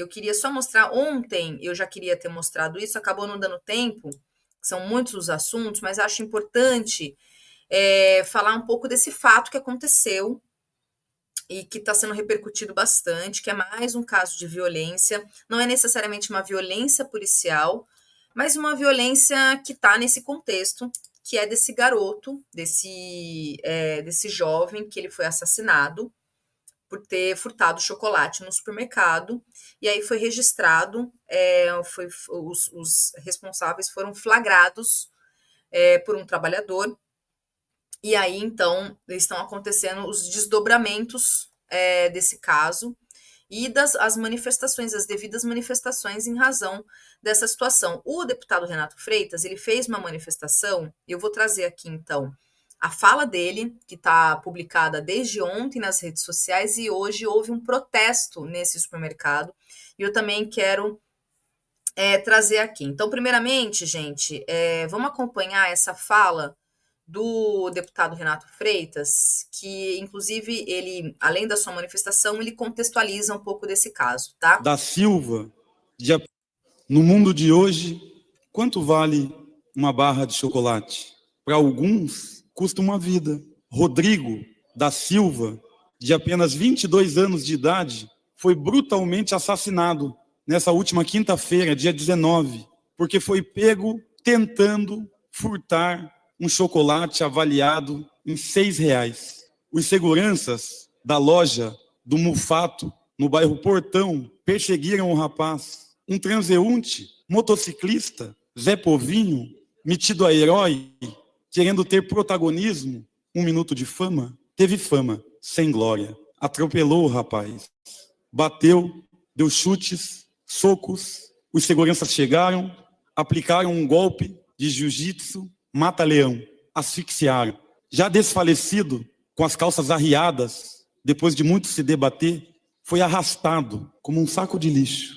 Eu queria só mostrar, ontem eu já queria ter mostrado isso, acabou não dando tempo, são muitos os assuntos, mas acho importante falar um pouco desse fato que aconteceu e que está sendo repercutido bastante, que é mais um caso de violência, não é necessariamente uma violência policial, mas uma violência que está nesse contexto, que é desse garoto, desse jovem que ele foi assassinado por ter furtado chocolate no supermercado, e aí foi registrado, os responsáveis foram flagrados por um trabalhador, e aí então estão acontecendo os desdobramentos desse caso e as manifestações, as devidas manifestações em razão dessa situação. O deputado Renato Freitas, ele fez uma manifestação, eu vou trazer aqui então a fala dele, que está publicada desde ontem nas redes sociais, e hoje houve um protesto nesse supermercado, e eu também quero trazer aqui. Então, primeiramente, gente, vamos acompanhar essa fala do deputado Renato Freitas, que, inclusive, ele, além da sua manifestação, ele contextualiza um pouco desse caso, tá? Da Silva, no mundo de hoje, quanto vale uma barra de chocolate? Para alguns, custa uma vida. Rodrigo da Silva, de apenas 22 anos de idade, foi brutalmente assassinado nessa última quinta-feira, dia 19, porque foi pego tentando furtar um chocolate avaliado em R$6. Os seguranças da loja do Mufato, no bairro Portão, perseguiram o rapaz. Um transeunte, motociclista, Zé Povinho, metido a herói, querendo ter protagonismo, 1 minuto de fama, teve fama, sem glória. Atropelou o rapaz, bateu, deu chutes, socos. Os seguranças chegaram, aplicaram um golpe de jiu-jitsu, mata-leão, asfixiaram. Já desfalecido, com as calças arriadas, depois de muito se debater, foi arrastado como um saco de lixo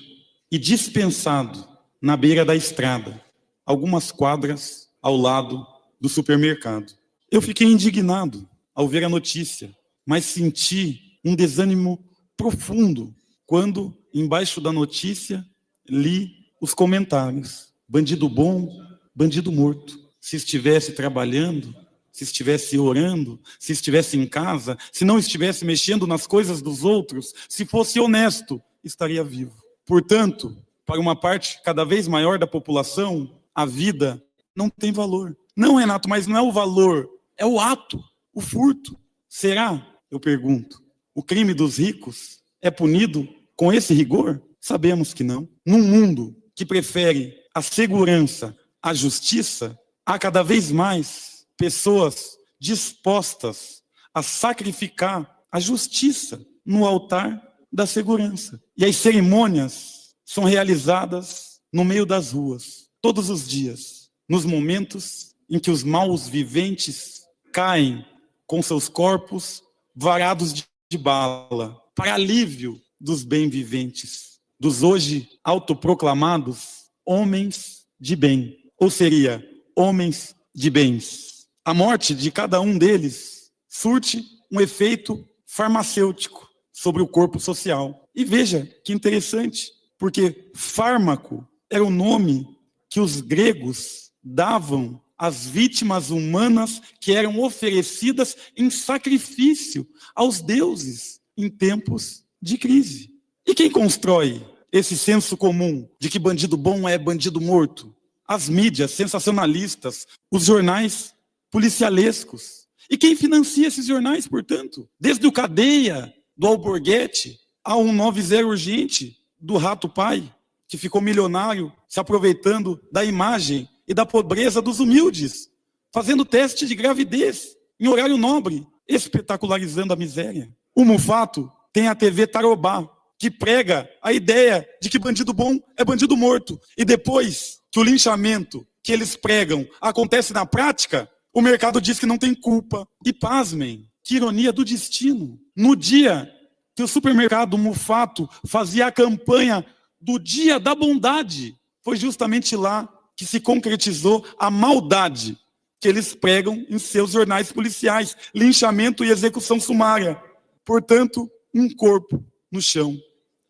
e dispensado na beira da estrada, algumas quadras ao lado do supermercado. Eu fiquei indignado ao ver a notícia, mas senti um desânimo profundo quando, embaixo da notícia, li os comentários. Bandido bom, bandido morto. Se estivesse trabalhando, se estivesse orando, se estivesse em casa, se não estivesse mexendo nas coisas dos outros, se fosse honesto, estaria vivo. Portanto, para uma parte cada vez maior da população, a vida não tem valor. Não, Renato, mas não é o valor, é o ato, o furto. Será, eu pergunto, o crime dos ricos é punido com esse rigor? Sabemos que não. Num mundo que prefere a segurança à justiça, há cada vez mais pessoas dispostas a sacrificar a justiça no altar da segurança. E as cerimônias são realizadas no meio das ruas, todos os dias, nos momentos em que os maus viventes caem com seus corpos varados de bala, para alívio dos bem-viventes, dos hoje autoproclamados homens de bem, ou seria, homens de bens. A morte de cada um deles surte um efeito farmacêutico sobre o corpo social. E veja que interessante, porque fármaco era o nome que os gregos davam às vítimas humanas que eram oferecidas em sacrifício aos deuses em tempos de crise. E quem constrói esse senso comum de que bandido bom é bandido morto? As mídias sensacionalistas, os jornais policialescos. E quem financia esses jornais, portanto? Desde o Cadeia, do Alborguete, a 190 Urgente, do Rato Pai, que ficou milionário se aproveitando da imagem e da pobreza dos humildes, fazendo teste de gravidez em horário nobre, espetacularizando a miséria. O Mufato tem a TV Tarobá, que prega a ideia de que bandido bom é bandido morto. E depois que o linchamento que eles pregam acontece na prática, o mercado diz que não tem culpa. E pasmem, que ironia do destino. No dia que o supermercado Mufato fazia a campanha do Dia da Bondade, foi justamente lá que se concretizou a maldade que eles pregam em seus jornais policiais, linchamento e execução sumária. Portanto, um corpo no chão.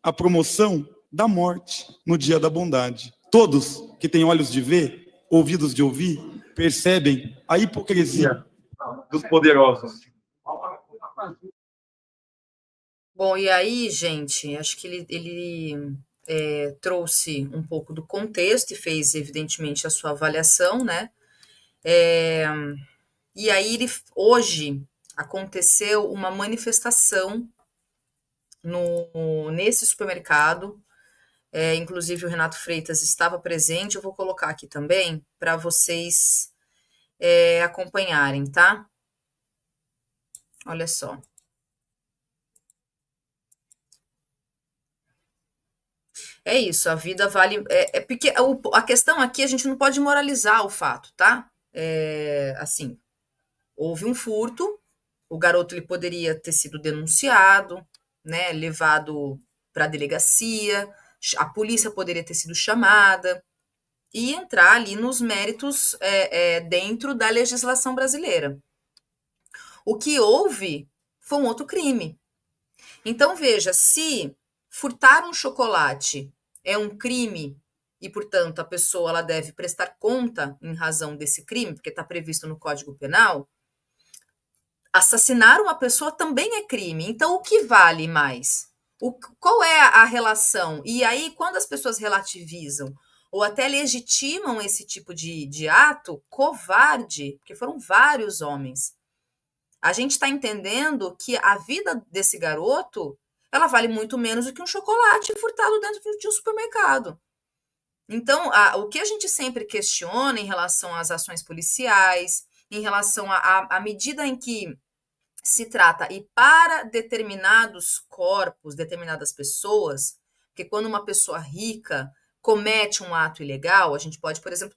A promoção da morte no dia da bondade. Todos que têm olhos de ver, ouvidos de ouvir, percebem a hipocrisia dos poderosos. Bom, e aí, gente, acho que ele trouxe um pouco do contexto e fez, evidentemente, a sua avaliação, né? E aí, hoje, aconteceu uma manifestação nesse supermercado. Inclusive, o Renato Freitas estava presente. Eu vou colocar aqui também para vocês acompanharem, tá? Olha só. É isso, a vida vale. Porque a questão aqui, a gente não pode moralizar o fato, tá? Assim, houve um furto, o garoto ele poderia ter sido denunciado, né? Levado para a delegacia, a polícia poderia ter sido chamada e entrar ali nos méritos dentro da legislação brasileira. O que houve foi um outro crime. Então, veja, se furtar um chocolate é um crime e, portanto, a pessoa ela deve prestar conta em razão desse crime, porque está previsto no Código Penal, assassinar uma pessoa também é crime. Então, o que vale mais? Qual é a relação? E aí, quando as pessoas relativizam ou até legitimam esse tipo de ato, covarde, porque foram vários homens, a gente está entendendo que a vida desse garoto ela vale muito menos do que um chocolate furtado dentro de um supermercado. Então, o que a gente sempre questiona em relação às ações policiais, em relação à medida em que se trata, e para determinados corpos, determinadas pessoas, porque quando uma pessoa rica comete um ato ilegal, a gente pode, por exemplo,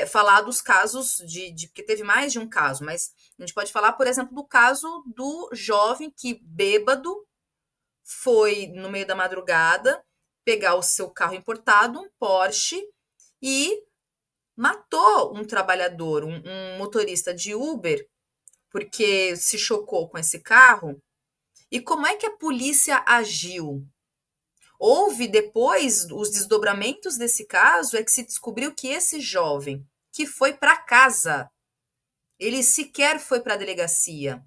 falar dos casos porque teve mais de um caso, mas a gente pode falar, por exemplo, do caso do jovem que, bêbado, foi no meio da madrugada pegar o seu carro importado, um Porsche, e matou um trabalhador, um motorista de Uber, porque se chocou com esse carro. E como é que a polícia agiu? Houve depois os desdobramentos desse caso, é que se descobriu que esse jovem que foi para casa, ele sequer foi para a delegacia.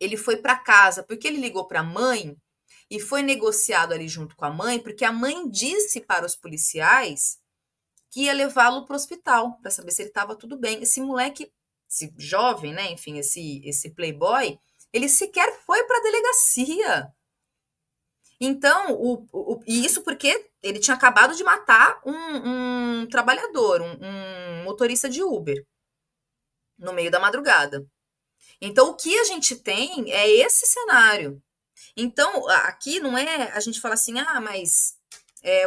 Ele foi para casa porque ele ligou para a mãe e foi negociado ali junto com a mãe, porque a mãe disse para os policiais que ia levá-lo para o hospital para saber se ele estava tudo bem. Esse moleque, esse jovem, né, enfim, esse playboy, ele sequer foi para a delegacia. Então, e isso porque ele tinha acabado de matar um trabalhador, um motorista de Uber, no meio da madrugada. Então, o que a gente tem é esse cenário. Então, aqui não é a gente fala assim, mas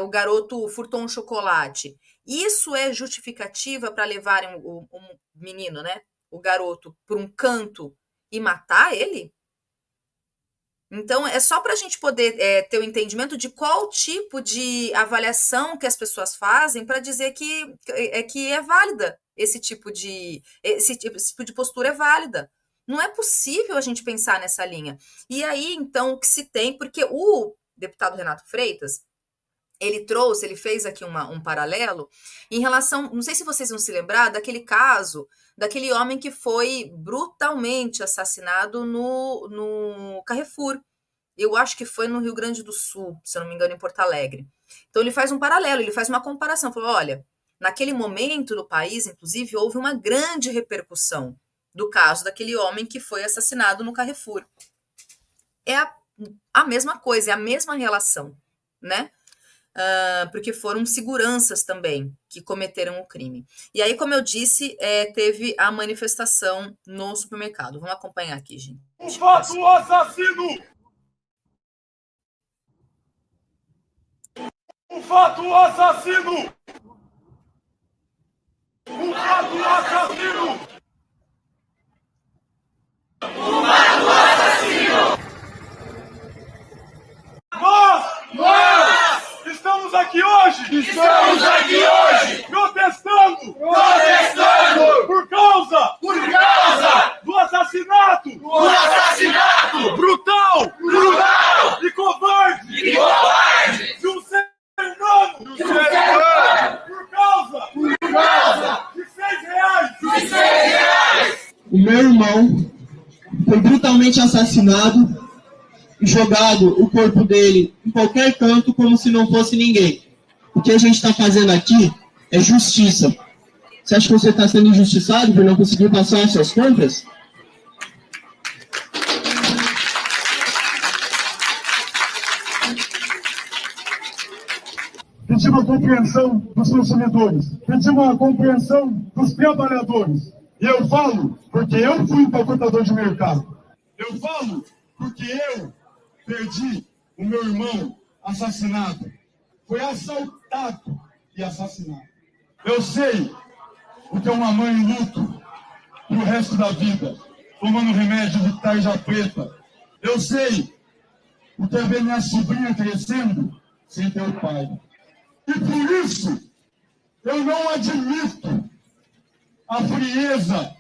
o garoto furtou um chocolate. Isso é justificativa para levarem o menino, né? O garoto, por um canto e matar ele? Então, é só para a gente poder ter o entendimento de qual tipo de avaliação que as pessoas fazem para dizer que é válida esse tipo de postura é válida. Não é possível a gente pensar nessa linha. E aí, então, o que se tem, porque o deputado Renato Freitas, ele fez aqui um paralelo em relação, não sei se vocês vão se lembrar daquele caso, daquele homem que foi brutalmente assassinado no Carrefour. Eu acho que foi no Rio Grande do Sul, se eu não me engano, em Porto Alegre. Então ele faz um paralelo, ele faz uma comparação, falou, olha, naquele momento no país, inclusive, houve uma grande repercussão do caso daquele homem que foi assassinado no Carrefour. É a mesma coisa, é a mesma relação, né? Porque foram seguranças também que cometeram o crime. E aí, como eu disse, teve a manifestação no supermercado. Vamos acompanhar aqui, gente. O fato assassino! O fato assassino! O fato assassino! O fato assassino! Nós estamos aqui hoje! Estamos aqui hoje! Protestando! Protestando! Por causa do assassinato! Do assassinato! Brutal! Brutal! E covarde! E covarde! De um irmão foi brutalmente assassinado e jogado o corpo dele em qualquer canto como se não fosse ninguém. O que a gente está fazendo aqui é justiça. Você acha que você está sendo injustiçado por não conseguir passar as suas contas? Pedimos a compreensão dos consumidores, pedimos a compreensão dos trabalhadores. E eu falo porque eu fui empacotador de mercado. Eu falo porque eu perdi o meu irmão assassinado. Foi assaltado e assassinado. Eu sei o que é uma mãe em luto pro resto da vida, tomando remédio de tarja preta. Eu sei o que é ver minha sobrinha crescendo sem ter o pai. E por isso, eu não admito a frieza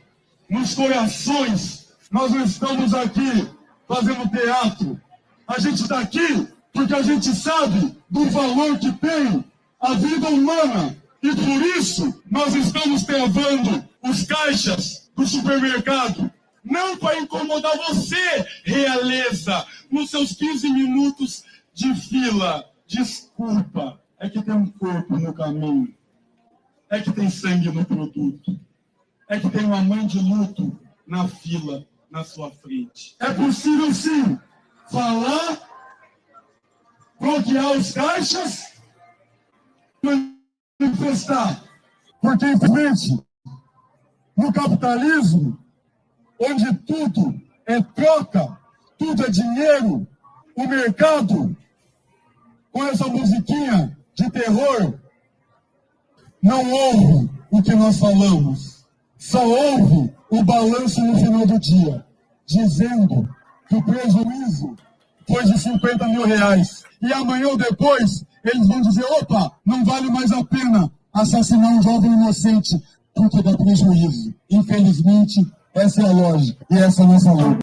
nos corações. Nós não estamos aqui fazendo teatro. A gente está aqui porque a gente sabe do valor que tem a vida humana. E por isso, nós estamos travando os caixas do supermercado. Não para incomodar você, realeza, nos seus 15 minutos de fila. Desculpa. É que tem um corpo no caminho, é que tem sangue no produto, é que tem uma mãe de luto na fila, na sua frente. É possível, sim, falar, bloquear os caixas, manifestar. Porque, infelizmente, no capitalismo, onde tudo é troca, tudo é dinheiro, o mercado, com essa musiquinha de terror, não ouve o que nós falamos, só ouve o balanço no final do dia, dizendo que o prejuízo foi de 50 mil reais. E amanhã ou depois, eles vão dizer, opa, não vale mais a pena assassinar um jovem inocente, porque dá prejuízo. Infelizmente, essa é a lógica e essa é a nossa luta.